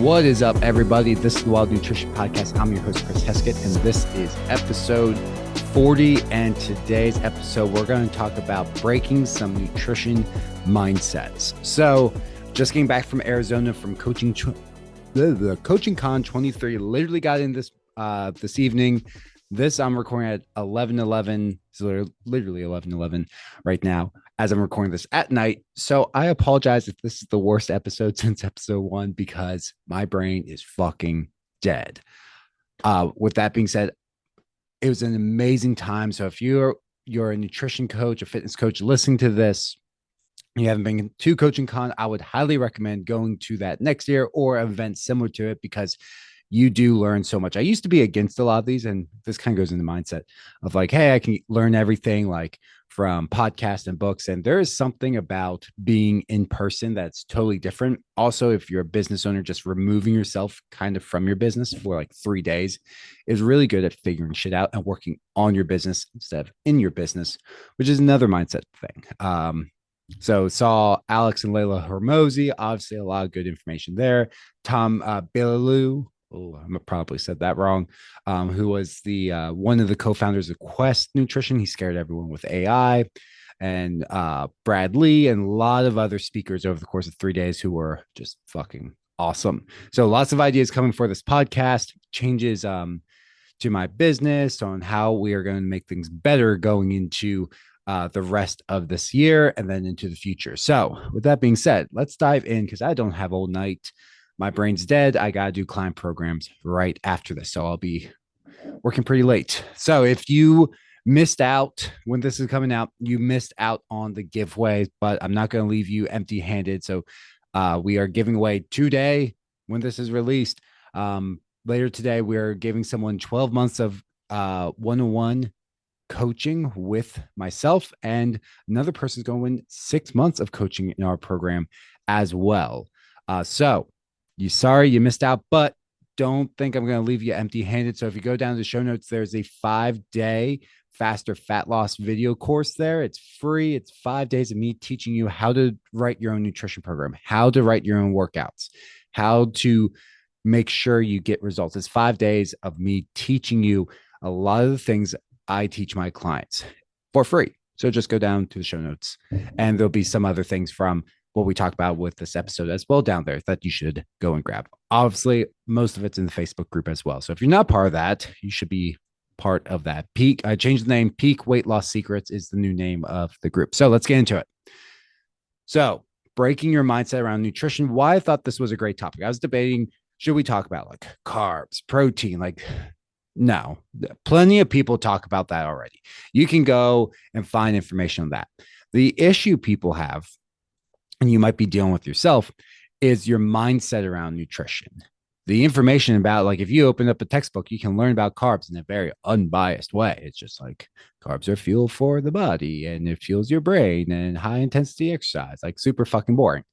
What is up, everybody? This is the Wild Nutrition Podcast. I'm your host, Chris Heskett, and this is episode 40. And today's episode, we're going to talk about breaking some nutrition mindsets. So, just getting back from Arizona from the Coaching Con 23. Literally got in this evening. This I'm recording at 11:11. So literally 11:11 right now as I'm recording this at night. So I apologize if this is the worst episode since episode 1 because my brain is fucking dead. With that being said, it was an amazing time. So if you're a nutrition coach, a fitness coach, listening to this, you haven't been to Coaching Con, I would highly recommend going to that next year or an event similar to it because you do learn so much. I used to be against a lot of these, and this kind of goes in the mindset of like, hey, I can learn everything like from podcasts and books. And there is something about being in person that's totally different. Also, if you're a business owner, just removing yourself kind of from your business for like 3 days is really good at figuring shit out and working on your business instead of in your business, which is another mindset thing. So saw Alex and Layla Hormozi, obviously a lot of good information there. Tom Bilyeu, I probably said that wrong, who was the one of the co-founders of Quest Nutrition. He scared everyone with AI, and Brad Lee and a lot of other speakers over the course of 3 days who were just fucking awesome. So lots of ideas coming for this podcast, changes to my business on how we are going to make things better going into the rest of this year and then into the future. So with that being said, let's dive in because I don't have all night. My brain's dead. I got to do client programs right after this. So I'll be working pretty late. So if you missed out when this is coming out, you missed out on the giveaway, but I'm not going to leave you empty handed. So we are giving away today when this is released. Later today, we're giving someone 12 months of one-on-one coaching with myself, and another person's going to win 6 months of coaching in our program as well. So sorry you missed out, but don't think I'm going to leave you empty handed. So if you go down to the show notes, there's a 5-day faster fat loss video course there. It's free. It's 5 days of me teaching you how to write your own nutrition program, how to write your own workouts, how to make sure you get results. It's 5 days of me teaching you a lot of the things I teach my clients for free. So just go down to the show notes and there'll be some other things from what we talked about with this episode as well down there that you should go and grab. Obviously, most of it's in the Facebook group as well. So if you're not part of that, you should be part of that. I changed the name. Peak Weight Loss Secrets is the new name of the group. So let's get into it. So breaking your mindset around nutrition, why I thought this was a great topic. I was debating, should we talk about like carbs, protein, no, plenty of people talk about that already. You can go and find information on that. The issue people have, and you might be dealing with yourself, is your mindset around nutrition. The information about, like, if you open up a textbook, you can learn about carbs in a very unbiased way. It's just like carbs are fuel for the body and it fuels your brain and high intensity exercise, like super fucking boring.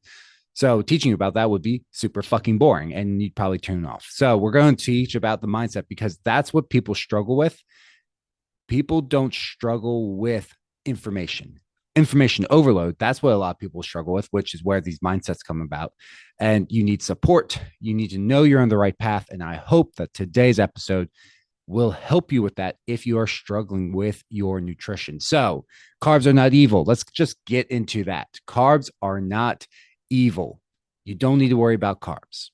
So teaching you about that would be super fucking boring and you'd probably tune off. So we're going to teach about the mindset because that's what people struggle with. People don't struggle with information overload. That's what a lot of people struggle with, which is where these mindsets come about. And you need support. You need to know you're on the right path. And I hope that today's episode will help you with that if you are struggling with your nutrition. So carbs are not evil. Let's just get into that. Carbs are not evil. You don't need to worry about carbs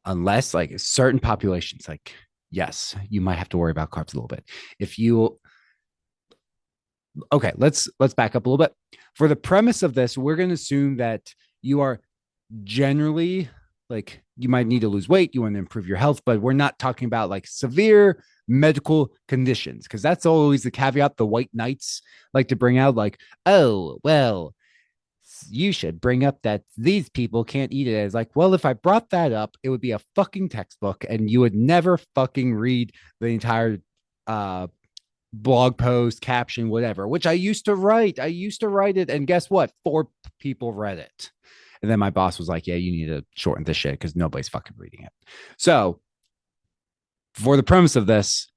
unless like certain populations, like, yes, you might have to worry about carbs a little bit. Okay, let's back up a little bit. For the premise of this, we're going to assume that you are generally, like, you might need to lose weight, you want to improve your health, but we're not talking about like severe medical conditions, because that's always the caveat the white knights like to bring out, like, oh, well, you should bring up that these people can't eat it. As like, well, if I brought that up, it would be a fucking textbook and you would never fucking read the entire blog post, caption, whatever, which I used to write it. And guess what? 4 people read it. And then my boss was like, yeah, you need to shorten this shit because nobody's fucking reading it. So for the premise of this,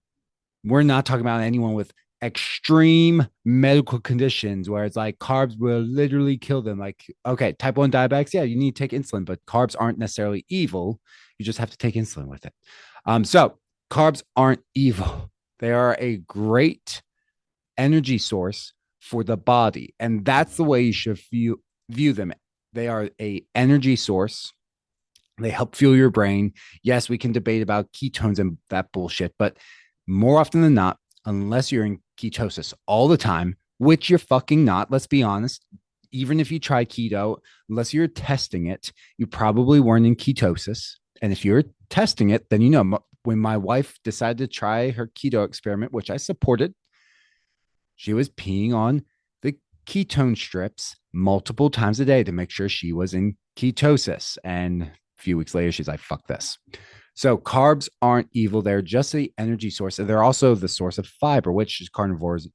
we're not talking about anyone with extreme medical conditions where it's like carbs will literally kill them. Like, okay, type 1 diabetics, yeah, you need to take insulin, but carbs aren't necessarily evil. You just have to take insulin with it. So carbs aren't evil. They are a great energy source for the body. And that's the way you should view them. They are a energy source. They help fuel your brain. Yes, we can debate about ketones and that bullshit, but more often than not, unless you're in ketosis all the time, which you're fucking not, let's be honest, even if you try keto, unless you're testing it, you probably weren't in ketosis. And if you're testing it, then you know, when my wife decided to try her keto experiment, which I supported, she was peeing on the ketone strips multiple times a day to make sure she was in ketosis. And a few weeks later, she's like, fuck this. So carbs aren't evil. They're just the energy source. And they're also the source of fiber, which carnivores,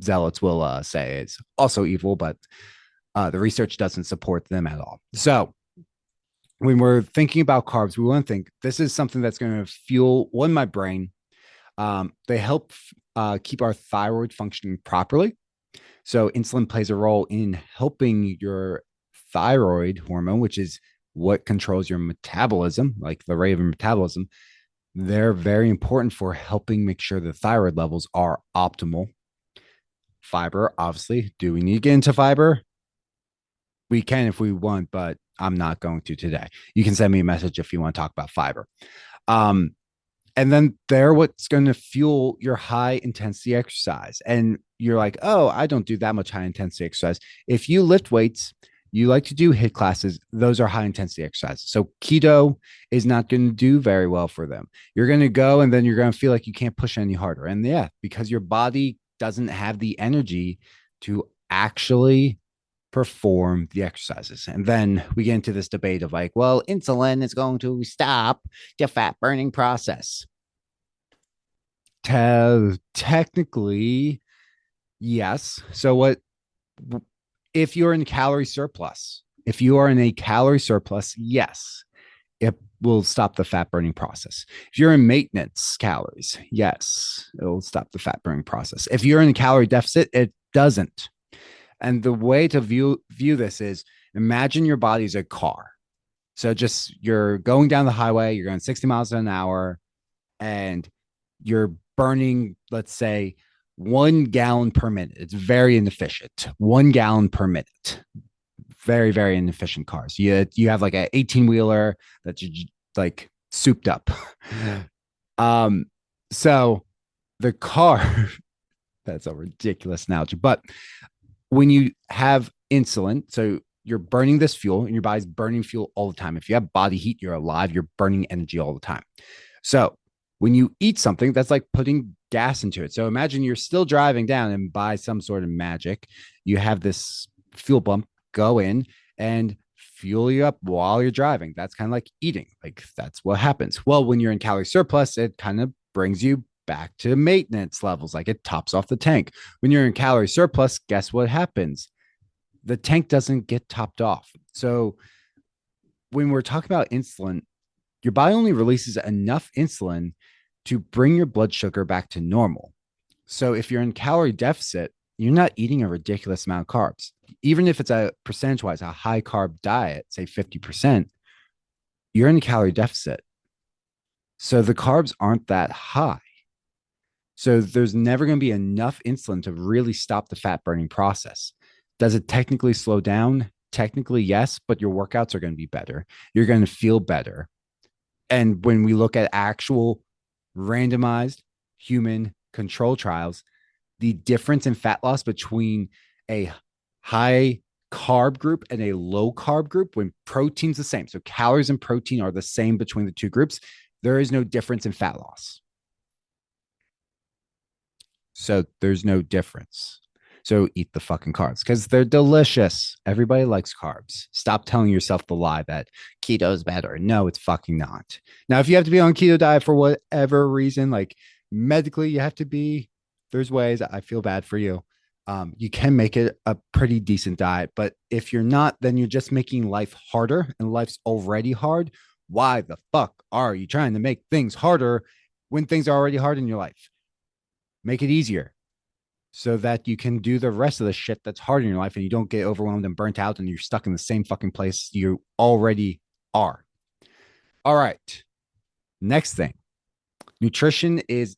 zealots will say is also evil, but the research doesn't support them at all. So when we're thinking about carbs, we want to think this is something that's going to fuel my brain. They help keep our thyroid functioning properly. So insulin plays a role in helping your thyroid hormone, which is what controls your metabolism, like the rate of metabolism. They're very important for helping make sure the thyroid levels are optimal. Fiber, obviously. Do we need to get into fiber? We can if we want, but I'm not going to today. You can send me a message if you want to talk about fiber. And then they're what's going to fuel your high intensity exercise. And you're like, oh, I don't do that much high intensity exercise. If you lift weights, you like to do HIIT classes, those are high intensity exercises. So keto is not going to do very well for them. You're going to go and then you're going to feel like you can't push any harder. And yeah, because your body doesn't have the energy to actually perform the exercises. And then we get into this debate of like, well, insulin is going to stop the fat burning process. Technically, yes. So what if you're in calorie surplus? If you are in a calorie surplus, yes, it will stop the fat burning process. If you're in maintenance calories, yes, it will stop the fat burning process. If you're in a calorie deficit, it doesn't. And the way to view this is imagine your body's a car. So just you're going down the highway, you're going 60 miles an hour, and you're burning, let's say, 1 gallon per minute. It's very inefficient. 1 gallon per minute. Very, very inefficient cars. You have like an 18-wheeler that's like souped up. So the car, that's a ridiculous analogy, but when you have insulin, so you're burning this fuel and your body's burning fuel all the time. If you have body heat, you're alive, you're burning energy all the time. So when you eat something, that's like putting gas into it. So imagine you're still driving down and by some sort of magic, you have this fuel pump go in and fuel you up while you're driving. That's kind of like eating. Like that's what happens. Well, when you're in calorie surplus, it kind of brings you back to maintenance levels, like it tops off the tank. When you're in calorie surplus, guess what happens? The tank doesn't get topped off. So when we're talking about insulin, your body only releases enough insulin to bring your blood sugar back to normal. So if you're in calorie deficit, you're not eating a ridiculous amount of carbs. Even if it's a percentage wise, a high carb diet, say 50%, you're in a calorie deficit. So the carbs aren't that high. So there's never going to be enough insulin to really stop the fat burning process. Does it technically slow down? Technically, yes, but your workouts are going to be better. You're going to feel better. And when we look at actual randomized human control trials, the difference in fat loss between a high carb group and a low carb group, when protein's the same, so calories and protein are the same between the two groups, there is no difference in fat loss. So there's no difference. So eat the fucking carbs because they're delicious. Everybody likes carbs. Stop telling yourself the lie that keto is better. No, it's fucking not. Now, if you have to be on keto diet for whatever reason, like medically, you have to be, there's ways. I feel bad for you. You can make it a pretty decent diet, but if you're not, then you're just making life harder and life's already hard. Why the fuck are you trying to make things harder when things are already hard in your life? Make it easier. so that you can do the rest of the shit that's hard in your life and you don't get overwhelmed and burnt out and you're stuck in the same fucking place you already are. All right. Next thing, nutrition is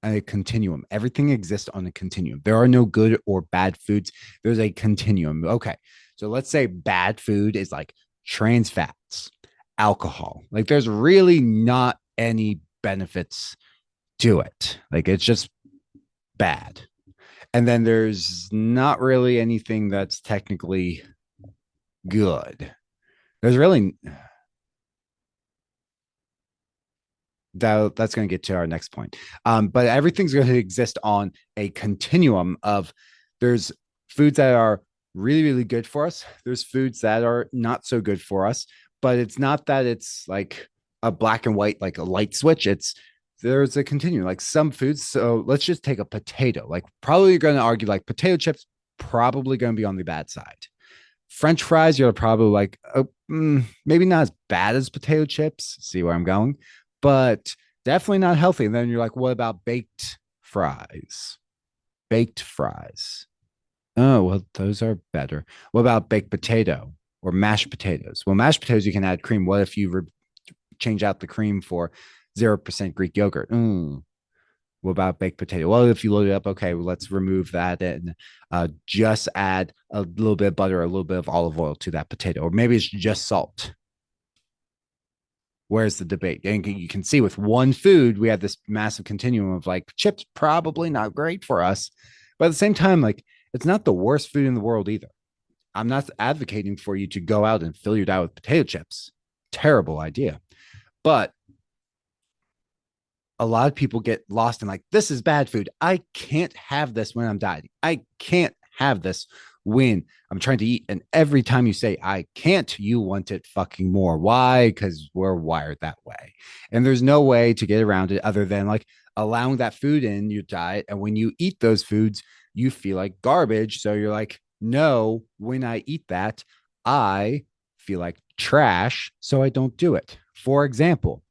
a continuum. Everything exists on a continuum. There are no good or bad foods. There's a continuum. Okay. So let's say bad food is like trans fats, alcohol. Like there's really not any benefits to it. Like it's just bad. And then there's not really anything that's technically good. There's really that's going to get to our next point. But everything's going to exist on a continuum of there's foods that are really, really good for us. There's foods that are not so good for us, but it's not that it's like a black and white, like a light switch. It's there's a continuum, like some foods. So let's just take a potato. Like probably you're going to argue like potato chips probably going to be on the bad side. French fries, you're probably like, oh, maybe not as bad as potato chips. See where I'm going? But definitely not healthy. And then you're like, what about baked fries? Baked fries. Oh, well, those are better. What about baked potato or mashed potatoes? Well, mashed potatoes, you can add cream. What if you change out the cream for 0% Greek yogurt? What about baked potato? Well, if you load it up, okay, well, let's remove that and just add a little bit of butter, a little bit of olive oil to that potato, or maybe it's just salt. Where's the debate? And you can see with one food, we have this massive continuum of like chips, probably not great for us. But at the same time, like it's not the worst food in the world either. I'm not advocating for you to go out and fill your diet with potato chips. Terrible idea. But a lot of people get lost in like, this is bad food. I can't have this when I'm dieting. I can't have this when I'm trying to eat. And every time you say, I can't, you want it fucking more. Why? Because we're wired that way. And there's no way to get around it other than like allowing that food in your diet. And when you eat those foods, you feel like garbage. So you're like, no, when I eat that, I feel like trash. So I don't do it. For example,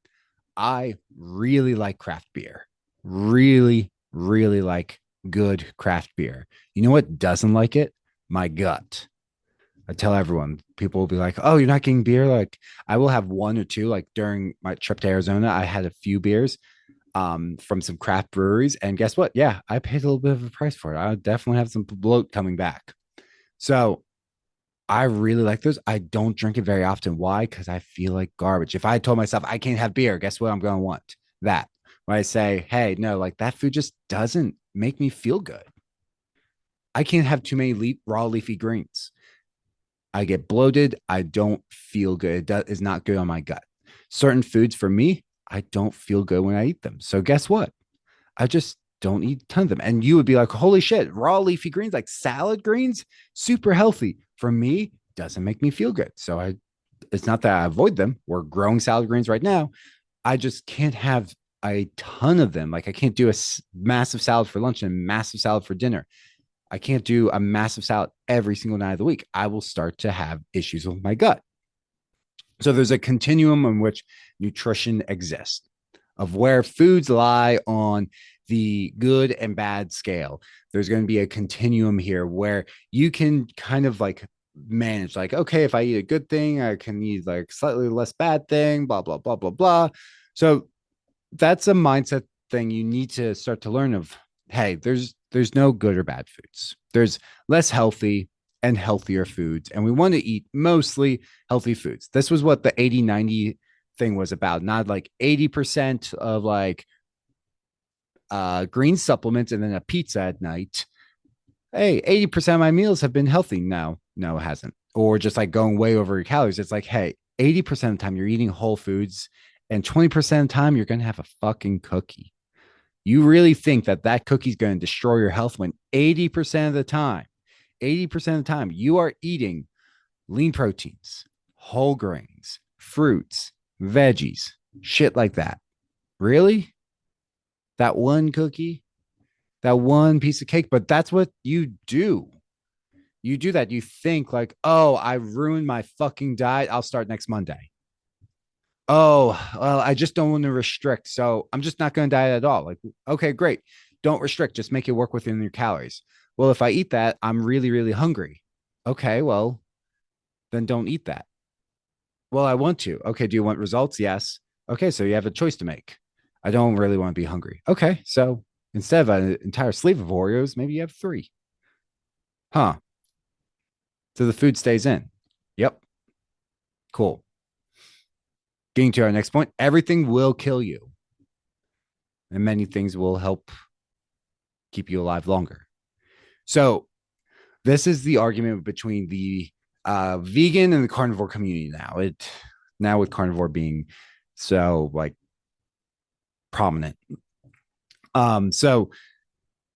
I really like craft beer. Really, really like good craft beer. You know what doesn't like it? My gut. I tell everyone, people will be like, oh, you're not getting beer. Like, I will have one or two. Like, during my trip to Arizona, I had a few beers from some craft breweries. And guess what? Yeah, I paid a little bit of a price for it. I definitely have some bloat coming back. So, I really like those. I don't drink it very often. Why? Because I feel like garbage. If I told myself I can't have beer, guess what I'm going to want? That. When I say, hey, no, like that food just doesn't make me feel good. I can't have too many raw leafy greens. I get bloated. I don't feel good. It is not good on my gut. Certain foods for me, I don't feel good when I eat them. So guess what? I just don't eat a ton of them. And you would be like, holy shit, raw leafy greens, like salad greens, super healthy. For me, doesn't make me feel good. So it's not that I avoid them. We're growing salad greens right now. I just can't have a ton of them. Like I can't do a massive salad for lunch and a massive salad for dinner. I can't do a massive salad every single night of the week. I will start to have issues with my gut. So there's a continuum in which nutrition exists of where foods lie on the good and bad scale. There's going to be a continuum here where you can kind of like manage, like, okay, if I eat a good thing, I can eat like slightly less bad thing, blah, blah, blah, blah, blah. So that's a mindset thing you need to start to learn of, hey, there's no good or bad foods. There's less healthy and healthier foods. And we want to eat mostly healthy foods. This was what the 80-90 thing was about, not like 80% of like green supplements and then a pizza at night. Hey, 80% of my meals have been healthy. No, it hasn't. Or just like going way over your calories. It's like, hey, 80% of the time you're eating whole foods and 20% of the time you're going to have a fucking cookie. You really think that that cookie is going to destroy your health when 80% of the time, 80% of the time you are eating lean proteins, whole grains, fruits, veggies, shit like that. Really? That one cookie, that one piece of cake, but that's what you do. You do that. You think like, oh, I ruined my fucking diet. I'll start next Monday. Oh, well, I just don't want to restrict. So I'm just not going to diet at all. Like, okay, great. Don't restrict, just make it work within your calories. Well, if I eat that, I'm really, really hungry. Okay, well, then don't eat that. Well, I want to. Okay, do you want results? Yes. Okay, so you have a choice to make. I don't really want to be hungry. Okay, so instead of an entire sleeve of Oreos, maybe you have three. Huh. So the food stays in. Yep. Cool. Getting to our next point, everything will kill you, and many things will help keep you alive longer. So this is the argument between the vegan and the carnivore community now. Now with carnivore being so like prominent. So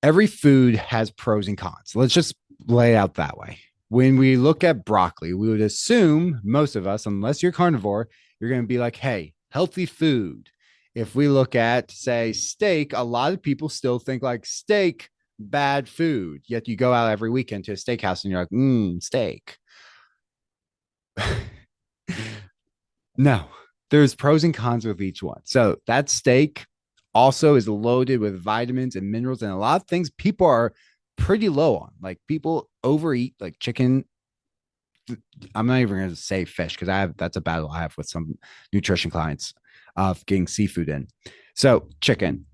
every food has pros and cons. Let's just lay it out that way. When we look at broccoli, we would assume most of us, unless you're carnivore, you're going to be like, hey, healthy food. If we look at, say, steak, a lot of people still think like steak, bad food. Yet you go out every weekend to a steakhouse and you're like, steak. No, there's pros and cons with each one. So that steak also is loaded with vitamins and minerals and a lot of things people are pretty low on. Like people overeat like chicken. I'm not even going to say fish because that's a battle I have with some nutrition clients of getting seafood in. So chicken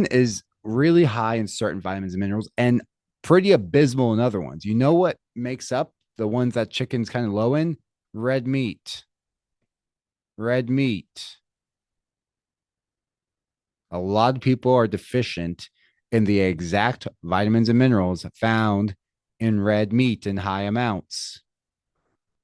is really high in certain vitamins and minerals and pretty abysmal in other ones. You know what makes up the ones that chicken's kind of low in? Red meat. Red meat. A lot of people are deficient in the exact vitamins and minerals found in red meat in high amounts.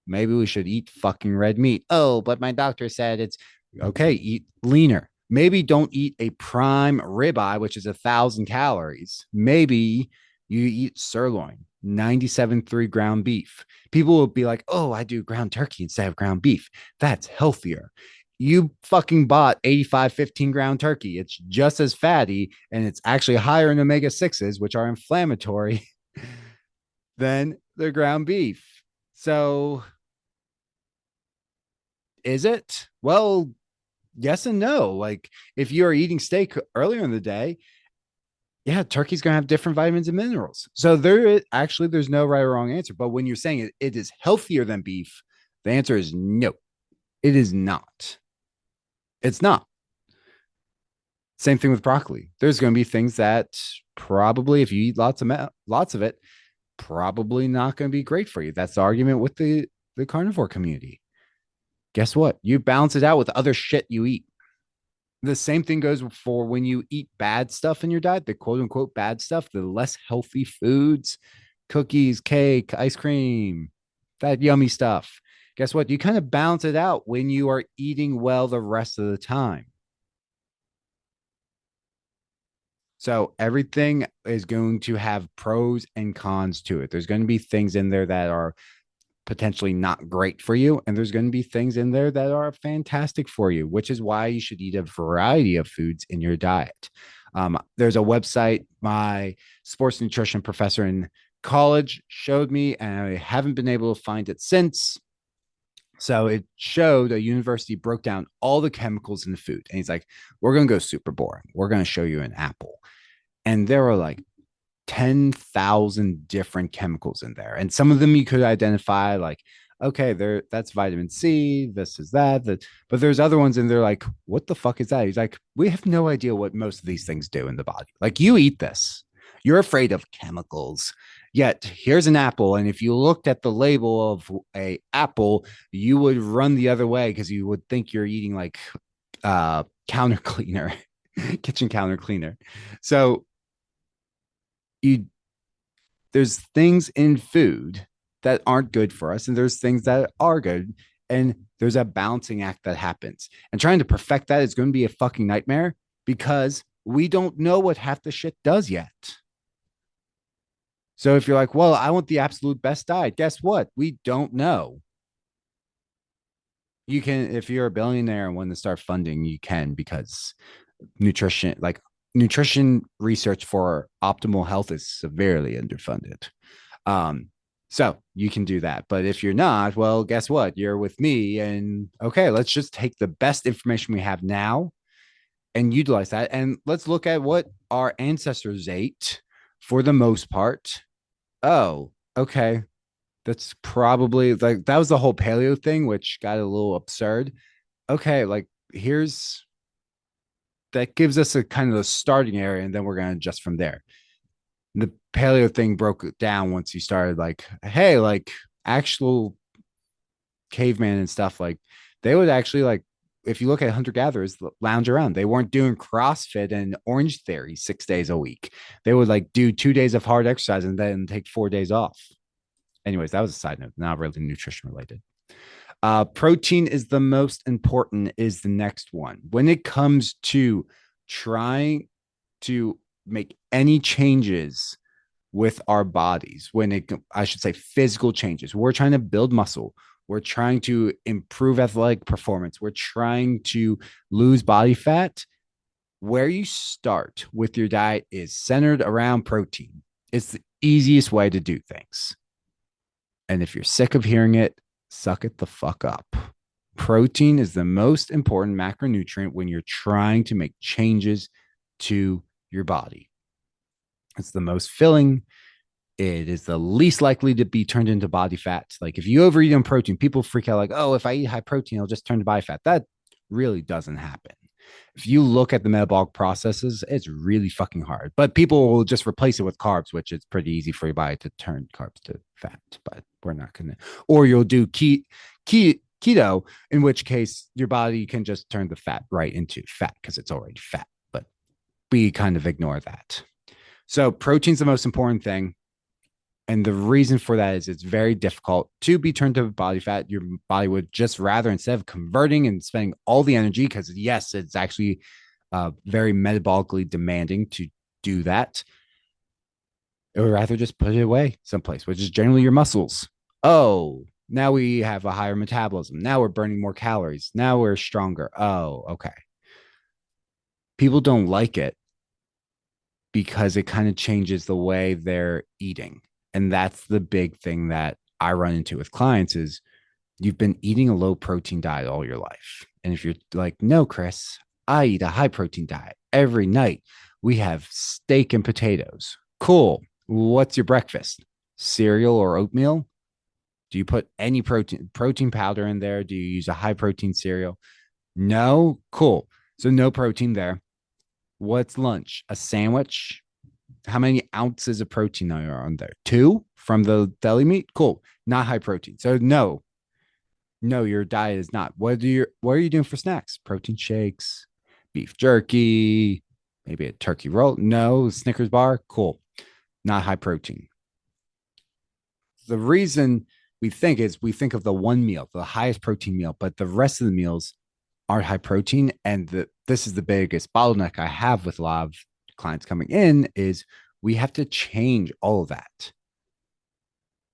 Maybe we should eat fucking red meat. Oh, but my doctor said it's okay. Eat leaner. Maybe don't eat a prime ribeye, which is 1,000 calories. Maybe you eat sirloin, 97.3 ground beef. People will be like, oh, I do ground turkey instead of ground beef. That's healthier. You fucking bought 85/15 ground turkey. It's just as fatty and it's actually higher in omega 6s, which are inflammatory, than the ground beef. So is it? Well, yes and no. Like if you are eating steak earlier in the day, yeah, turkey's going to have different vitamins and minerals. So there's no right or wrong answer. But when you're saying it is healthier than beef, the answer is no, it is not. It's not. Same thing with broccoli. There's going to be things that probably, if you eat lots of it, probably not going to be great for you. That's the argument with the carnivore community. Guess what? You balance it out with other shit you eat. The same thing goes for when you eat bad stuff in your diet, the quote unquote bad stuff, the less healthy foods, cookies, cake, ice cream, that yummy stuff. Guess what? You kind of balance it out when you are eating well the rest of the time. So everything is going to have pros and cons to it. There's going to be things in there that are potentially not great for you. And there's going to be things in there that are fantastic for you, which is why you should eat a variety of foods in your diet. There's a website my sports nutrition professor in college showed me, and I haven't been able to find it since. So it showed a university broke down all the chemicals in the food. And he's like, we're going to go super boring. We're going to show you an apple. And there were like 10,000 different chemicals in there. And some of them you could identify like, okay, that's vitamin C, this is that. But there's other ones in there like, what the fuck is that? He's like, we have no idea what most of these things do in the body. Like you eat this, you're afraid of chemicals. Yet here's an apple. And if you looked at the label of a apple, you would run the other way because you would think you're eating like counter cleaner, kitchen counter cleaner. So there's things in food that aren't good for us and there's things that are good, and there's a balancing act that happens, and trying to perfect that is going to be a fucking nightmare because we don't know what half the shit does yet. So if you're like, well, I want the absolute best diet, guess what? We don't know. You can, if you're a billionaire and want to start funding, you can, because nutrition research for optimal health is severely underfunded. So you can do that. But if you're not, well, guess what? You're with me. And okay, let's just take the best information we have now and utilize that. And let's look at what our ancestors ate for the most part. Oh, okay. That's probably like that was the whole paleo thing, which got a little absurd. Okay, like here's that gives us a kind of a starting area, and then we're gonna adjust from there. The paleo thing broke it down once you started like, hey, like actual caveman and stuff, like they would actually like if you look at hunter gatherers lounge around, they weren't doing CrossFit and Orange Theory 6 days a week. They would like do 2 days of hard exercise and then take 4 days off. Anyways, that was a side note, not really nutrition related. Protein is the most important, is the next one. When it comes to trying to make any changes with our bodies, I should say physical changes, we're trying to build muscle. We're trying to improve athletic performance. We're trying to lose body fat. Where you start with your diet is centered around protein. It's the easiest way to do things. And if you're sick of hearing it, suck it the fuck up. Protein is the most important macronutrient when you're trying to make changes to your body. It's the most filling. It is the least likely to be turned into body fat. Like if you overeat on protein, people freak out like, oh, if I eat high protein, I'll just turn to body fat. That really doesn't happen. If you look at the metabolic processes, it's really fucking hard. But people will just replace it with carbs, which is pretty easy for your body to turn carbs to fat. But we're not gonna. Or you'll do keto, in which case your body can just turn the fat right into fat because it's already fat. But we kind of ignore that. So protein's the most important thing. And the reason for that is it's very difficult to be turned to body fat. Your body would just rather, instead of converting and spending all the energy, because yes, it's actually very metabolically demanding to do that, it would rather just put it away someplace, which is generally your muscles. Oh, now we have a higher metabolism. Now we're burning more calories. Now we're stronger. Oh, okay. People don't like it because it kind of changes the way they're eating. And that's the big thing that I run into with clients is you've been eating a low protein diet all your life. And if you're like, no, Chris, I eat a high protein diet every night. We have steak and potatoes. Cool. What's your breakfast? Cereal or oatmeal? Do you put any protein powder in there? Do you use a high protein cereal? No. Cool. So no protein there. What's lunch? A sandwich? How many ounces of protein are on there? 2 from the deli meat? Cool. Not high protein. So no, your diet is not. What are you doing for snacks? Protein shakes, beef jerky, maybe a turkey roll. No, Snickers bar. Cool. Not high protein. The reason we think of the one meal, the highest protein meal, but the rest of the meals aren't high protein. And this is the biggest bottleneck I have with a lot of clients coming in is we have to change all of that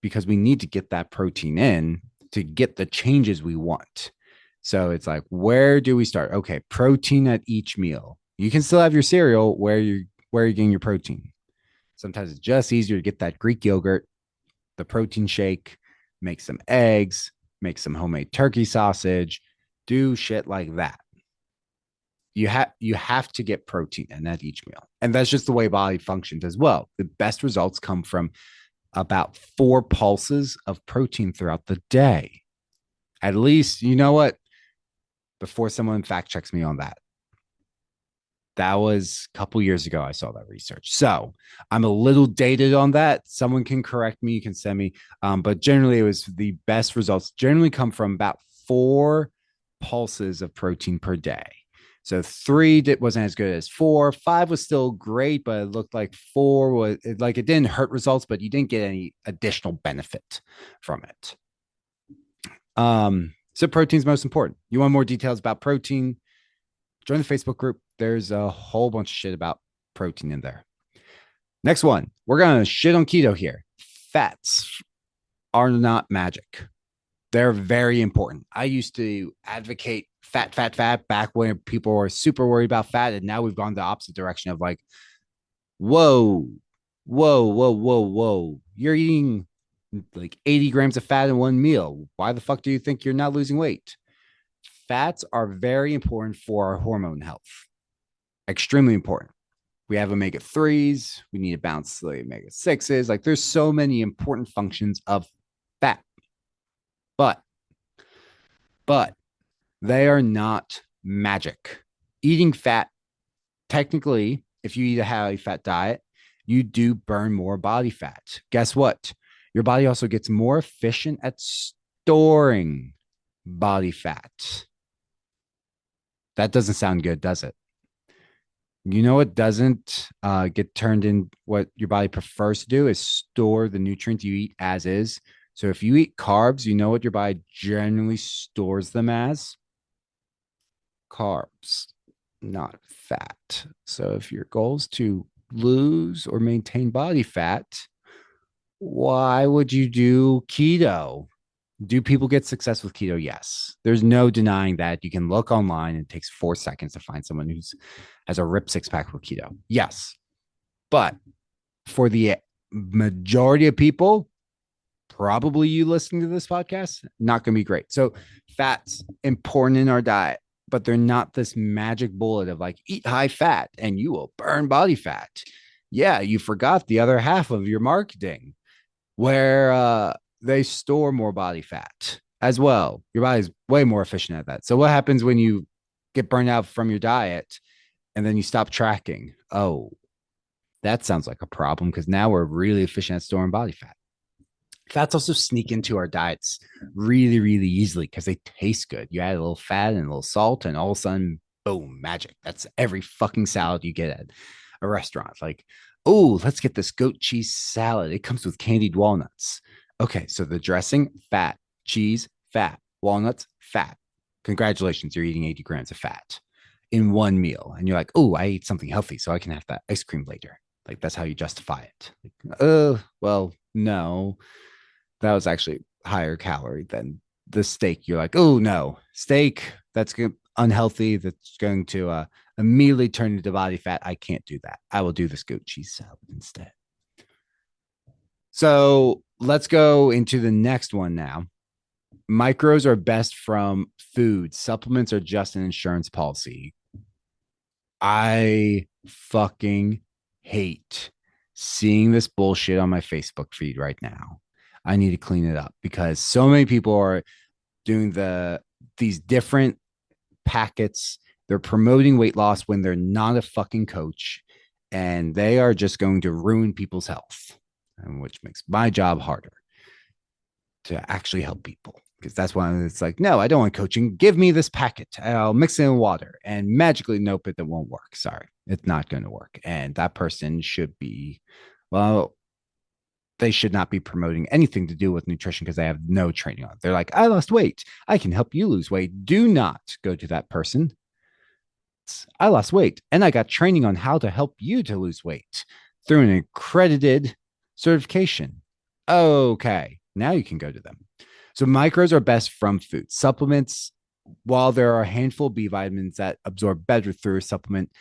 because we need to get that protein in to get the changes we want. So it's like, where do we start? Okay, protein at each meal. You can still have your cereal where you're getting your protein. Sometimes it's just easier to get that Greek yogurt, the protein shake, make some eggs, make some homemade turkey sausage, do shit like that. You have to get protein in at each meal. And that's just the way body functions as well. The best results come from about 4 pulses of protein throughout the day. At least, you know what? Before someone fact checks me on that. That was a couple years ago I saw that research. So I'm a little dated on that. Someone can correct me, you can send me. But generally, it was the best results generally come from about 4 pulses of protein per day. So 3 wasn't as good as 4. 5 was still great, but it looked like 4 was like it didn't hurt results, but you didn't get any additional benefit from it. So protein's most important. You want more details about protein? Join the Facebook group. There's a whole bunch of shit about protein in there. Next one, we're gonna shit on keto here. Fats are not magic. They're very important. I used to advocate fat back when people were super worried about fat. And now we've gone the opposite direction of like, whoa. You're eating like 80 grams of fat in one meal. Why the fuck do you think you're not losing weight? Fats are very important for our hormone health. extremely important. We have omega 3s. We need to balance the omega 6s. Like there's so many important functions of fat, but, but they are not magic. Eating fat, technically, if you eat a high fat diet, you do burn more body fat. Guess what? Your body also gets more efficient at storing body fat. That doesn't sound good, does it? You know what doesn't get turned in what your body prefers to do is store the nutrients you eat as is. So if you eat carbs, you know what your body generally stores them as? Carbs, not fat. So if your goal is to lose or maintain body fat, why would you do keto? Do people get success with keto? Yes. There's no denying that. You can look online and it takes 4 seconds to find someone who's has a rip six pack with keto. Yes. But for the majority of people, probably you listening to this podcast, not going to be great. So fat's important in our diet, but they're not this magic bullet of like eat high fat and you will burn body fat. Yeah, you forgot the other half of your marketing where they store more body fat as well. Your body's way more efficient at that. So what happens when you get burned out from your diet and then you stop tracking? Oh, that sounds like a problem because now we're really efficient at storing body fat. Fats also sneak into our diets really, really easily because they taste good. You add a little fat and a little salt, and all of a sudden, boom, magic. That's every fucking salad you get at a restaurant. Like, oh, let's get this goat cheese salad. It comes with candied walnuts. Okay, so the dressing, fat, cheese, fat, walnuts, fat. Congratulations, you're eating 80 grams of fat in one meal. And you're like, oh, I ate something healthy, so I can have that ice cream later. Like, that's how you justify it. Like, well, no, that was actually higher calorie than the steak. You're like, oh, no, steak, that's unhealthy. That's going to immediately turn into body fat. I can't do that. I will do this goat cheese salad instead. So let's go into the next one now. Micros are best from food. Supplements are just an insurance policy. I fucking hate seeing this bullshit on my Facebook feed right now. I need to clean it up because so many people are doing these different packets. They're promoting weight loss when they're not a fucking coach, and they are just going to ruin people's health, which makes my job harder to actually help people. Because that's why it's like, no, I don't want coaching. Give me this packet. I'll mix it in water and magically, nope, it won't work. Sorry, it's not going to work. And that person should be, well, they should not be promoting anything to do with nutrition because they have no training on it. They're like, I lost weight. I can help you lose weight. Do not go to that person. I lost weight and I got training on how to help you to lose weight through an accredited certification. Okay, now you can go to them. So micros are best from food. Supplements, while there are a handful of B vitamins that absorb better through a supplement.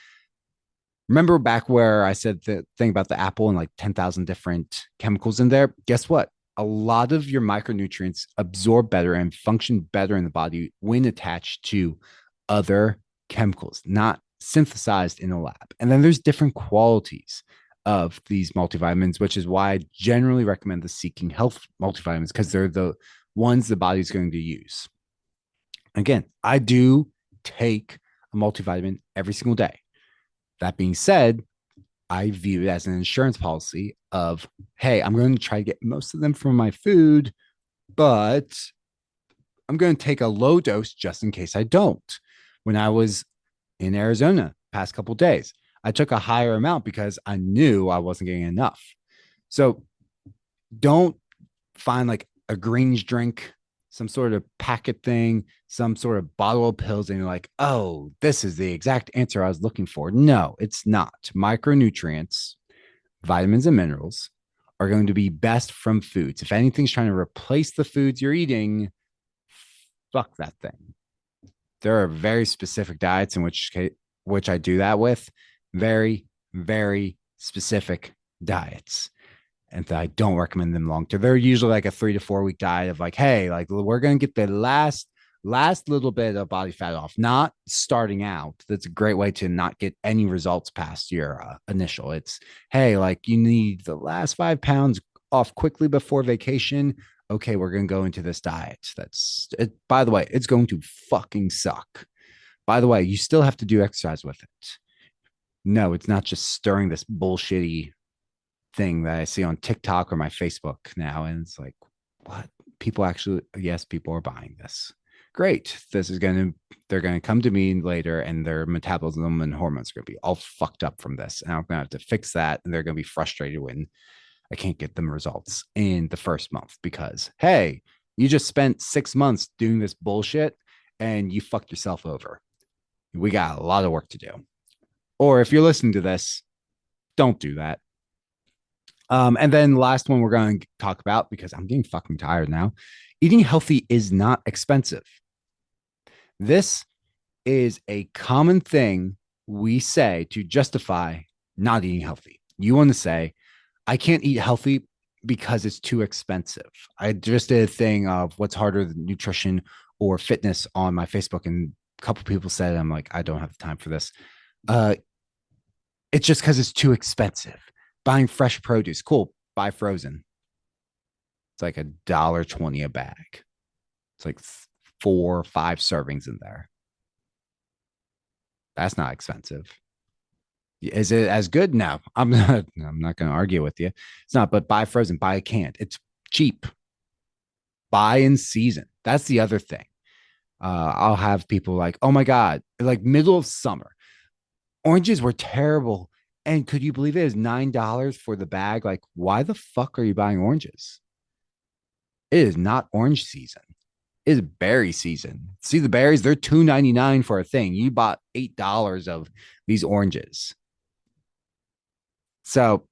Remember back where I said the thing about the apple and like 10,000 different chemicals in there? Guess what? A lot of your micronutrients absorb better and function better in the body when attached to other chemicals, not synthesized in a lab. And then there's different qualities of these multivitamins, which is why I generally recommend the Seeking Health multivitamins because they're the ones the body's going to use. Again, I do take a multivitamin every single day. That being said, I view it as an insurance policy of, hey, I'm going to try to get most of them from my food, but I'm going to take a low dose just in case I don't. When I was in Arizona past couple of days, I took a higher amount because I knew I wasn't getting enough. So don't find like a greens drink, some sort of packet thing, some sort of bottle of pills, and you're like, oh, this is the exact answer I was looking for. No, it's not. Micronutrients, vitamins, and minerals are going to be best from foods. If anything's trying to replace the foods you're eating, fuck that thing. There are very specific diets in which I do that with. Very, very specific diets. And I don't recommend them long term. They're usually like a 3 to 4 week diet of like, hey, like we're going to get the last last little bit of body fat off, not starting out. That's a great way to not get any results past your initial. It's, hey, like you need the last 5 pounds off quickly before vacation. Okay, we're going to go into this diet. That's it. By the way, it's going to fucking suck. By the way, you still have to do exercise with it. No, it's not just stirring this bullshitty thing that I see on TikTok or my Facebook now. And it's like, what? People actually, yes, people are buying this. Great. This is going to, they're going to come to me later and their metabolism and hormones are going to be all fucked up from this. And I'm going to have to fix that. And they're going to be frustrated when I can't get them results in the first month because, hey, you just spent 6 months doing this bullshit and you fucked yourself over. We got a lot of work to do. Or if you're listening to this, don't do that. And then the last one we're going to talk about, because I'm getting fucking tired now, eating healthy is not expensive. This is a common thing we say to justify not eating healthy. You want to say, I can't eat healthy because it's too expensive. I just did a thing of what's harder than nutrition or fitness on my Facebook, and a couple people said, I'm like, I don't have the time for this. It's just because it's too expensive. Buying fresh produce, cool. Buy frozen. It's like $1.20 a bag. It's like 4 or 5 servings in there. That's not expensive. Is it as good? No, I'm not. I'm not going to argue with you. It's not. But buy frozen. Buy a canned. It's cheap. Buy in season. That's the other thing. I'll have people like, oh my god, like middle of summer, oranges were terrible. And could you believe it is $9 for the bag? Like, why the fuck are you buying oranges? It is not orange season. It is berry season. See the berries? They're $2.99 for a thing. You bought $8 of these oranges. So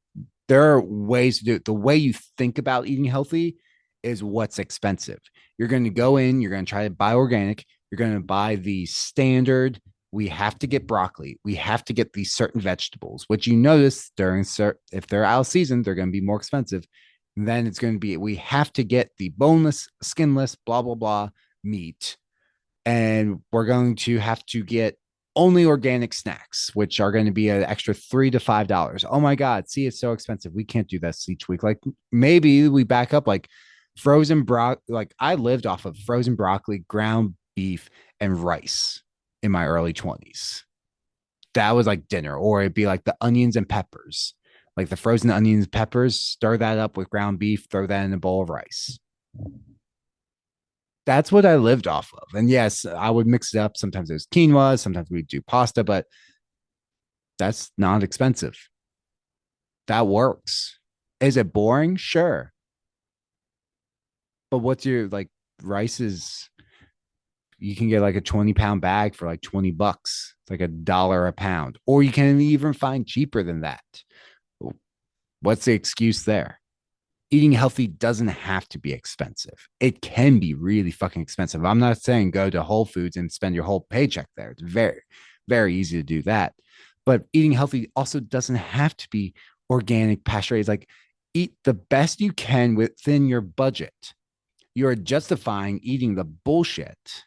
there are ways to do it. The way you think about eating healthy is what's expensive. You're going to go in, you're going to try to buy organic, you're going to buy the standard. We have to get broccoli. We have to get these certain vegetables, which you notice during if they're out of season, they're going to be more expensive. And then it's going to be, we have to get the boneless, skinless, blah, blah, blah meat. And we're going to have to get only organic snacks, which are going to be an extra $3 to $5. Oh my God. See, it's so expensive. We can't do this each week. Like maybe we back up like frozen broccoli. Like I lived off of frozen broccoli, ground beef, and rice in my early 20s. That was like dinner, or it'd be like the onions and peppers, like the frozen onions and peppers, stir that up with ground beef, throw that in a bowl of rice. That's what I lived off of. And yes, I would mix it up. Sometimes it was quinoa, sometimes we'd do pasta, but that's not expensive. That works. Is it boring? Sure. But what's your like rice is you can get like a 20-pound bag for like $20. It's like $1 a pound. Or you can even find cheaper than that. What's the excuse there? Eating healthy doesn't have to be expensive. It can be really fucking expensive. I'm not saying go to Whole Foods and spend your whole paycheck there. It's very, very easy to do that. But eating healthy also doesn't have to be organic, pasture raised. Like eat the best you can within your budget. You're justifying eating the bullshit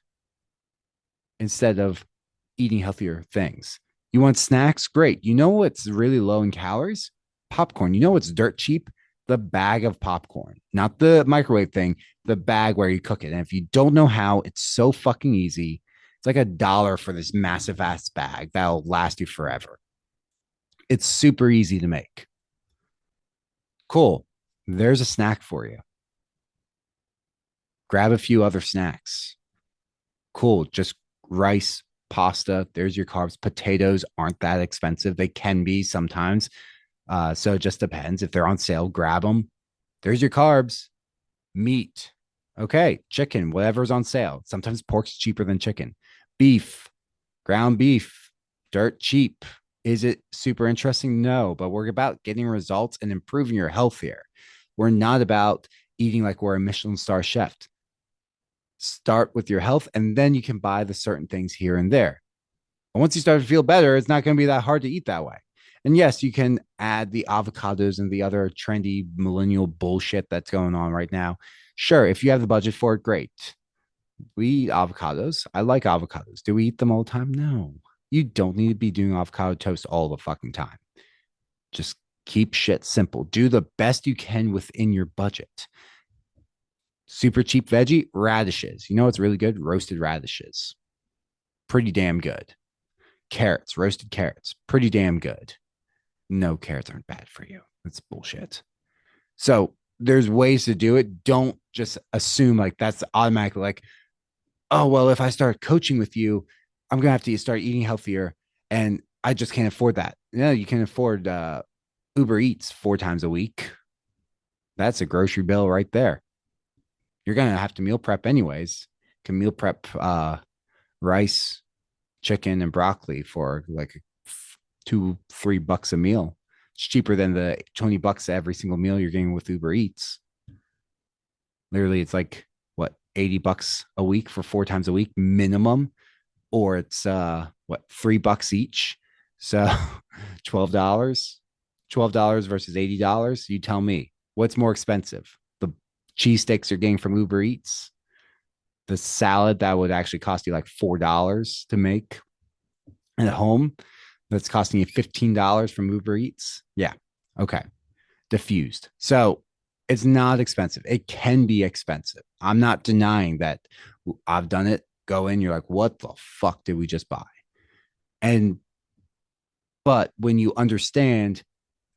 instead of eating healthier things. You want snacks? Great. You know what's really low in calories? Popcorn. You know what's dirt cheap? The bag of popcorn, not the microwave thing, the bag where you cook it. And if you don't know how, it's so fucking easy. It's like $1 for this massive ass bag that'll last you forever. It's super easy to make. Cool. There's a snack for you. Grab a few other snacks. Cool. Just rice, pasta. There's your carbs. Potatoes aren't that expensive. They can be sometimes. So it just depends. If they're on sale, grab them. There's your carbs. Meat. Okay. Chicken, whatever's on sale. Sometimes pork's cheaper than chicken. Beef, ground beef, dirt cheap. Is it super interesting? No, but we're about getting results and improving your health here. We're not about eating like we're a Michelin star chef. Start with your health, and then you can buy the certain things here and there. And once you start to feel better, it's not going to be that hard to eat that way. And yes, you can add the avocados and the other trendy millennial bullshit that's going on right now. Sure, if you have the budget for it, great. We eat avocados. I like avocados. Do we eat them all the time? No. You don't need to be doing avocado toast all the fucking time. Just keep shit simple. Do the best you can within your budget. Super cheap veggie, radishes. You know what's really good? Roasted radishes. Pretty damn good. Carrots, roasted carrots. Pretty damn good. No, carrots aren't bad for you. That's bullshit. So there's ways to do it. Don't just assume like that's automatically like, oh, well, if I start coaching with you, I'm going to have to start eating healthier and I just can't afford that. No, you can afford Uber Eats 4 times a week. That's a grocery bill right there. You're going to have to meal prep anyways. You can meal prep rice, chicken, and broccoli for like $2-3 a meal. It's cheaper than the $20 every single meal you're getting with Uber Eats. Literally, it's like what, $80 a week for 4 times a week minimum, or it's what, $3 each. So $12 versus $80. You tell me what's more expensive: the cheesesteaks you're getting from Uber Eats, the salad that would actually cost you like $4 to make at home, that's costing you $15 from Uber Eats. Yeah. Okay. Diffused. So it's not expensive. It can be expensive. I'm not denying that. I've done it. Go in, you're like, what the fuck did we just buy? But when you understand,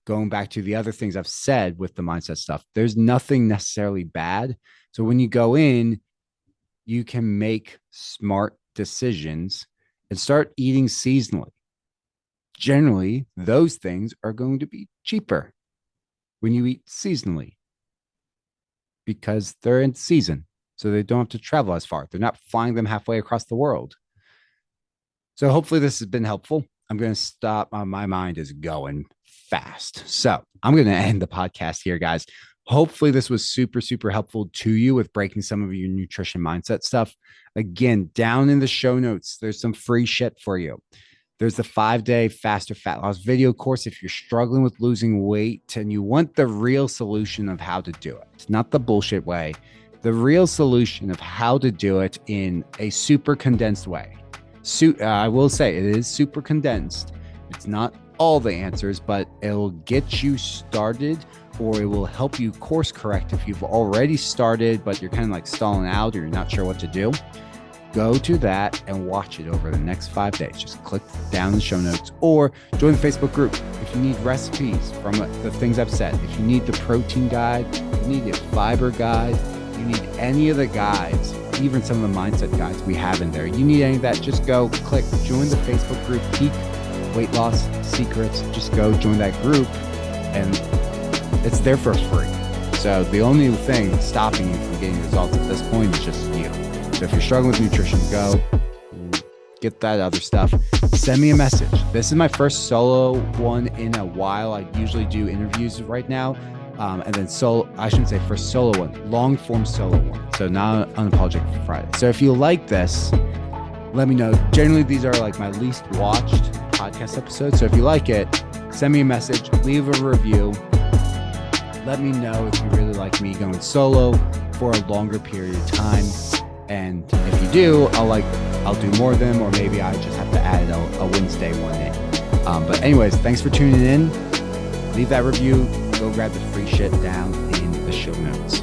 going back to the other things I've said with the mindset stuff, there's nothing necessarily bad. So when you go in, you can make smart decisions and start eating seasonally. Generally, those things are going to be cheaper when you eat seasonally because they're in season. So they don't have to travel as far. They're not flying them halfway across the world. So hopefully this has been helpful. I'm going to stop. My mind is going fast. So I'm going to end the podcast here, guys. Hopefully this was super, super helpful to you with breaking some of your nutrition mindset stuff. Again, down in the show notes, there's some free shit for you. There's the 5-day faster fat loss video course if you're struggling with losing weight and you want the real solution of how to do it, not the bullshit way, the real solution of how to do it in a super condensed way. I will say it is super condensed. It's not all the answers, but it'll get you started, or it will help you course correct if you've already started, but you're kind of like stalling out or you're not sure what to do. Go to that and watch it over the next 5 days. Just click down in the show notes or join the Facebook group. If you need recipes from the things I've said, if you need the protein guide, you need a fiber guide, you need any of the guides, even some of the mindset guides we have in there, you need any of that, just go click, join the Facebook group, Peak Weight Loss Secrets. Just go join that group and it's there for free. So the only thing stopping you from getting results at this point is just you. So if you're struggling with nutrition, go get that other stuff. Send me a message. This is my first solo one in a while. I usually do interviews right now. And then I shouldn't say first solo one, long form solo one. So not Unapologetic for Friday. So if you like this, let me know. Generally, these are like my least watched podcast episodes. So if you like it, send me a message, leave a review. Let me know if you really like me going solo for a longer period of time. And if you do, I'll do more of them, or maybe I just have to add a Wednesday one in. But anyways, thanks for tuning in. Leave that review. Go grab the free shit down in the show notes.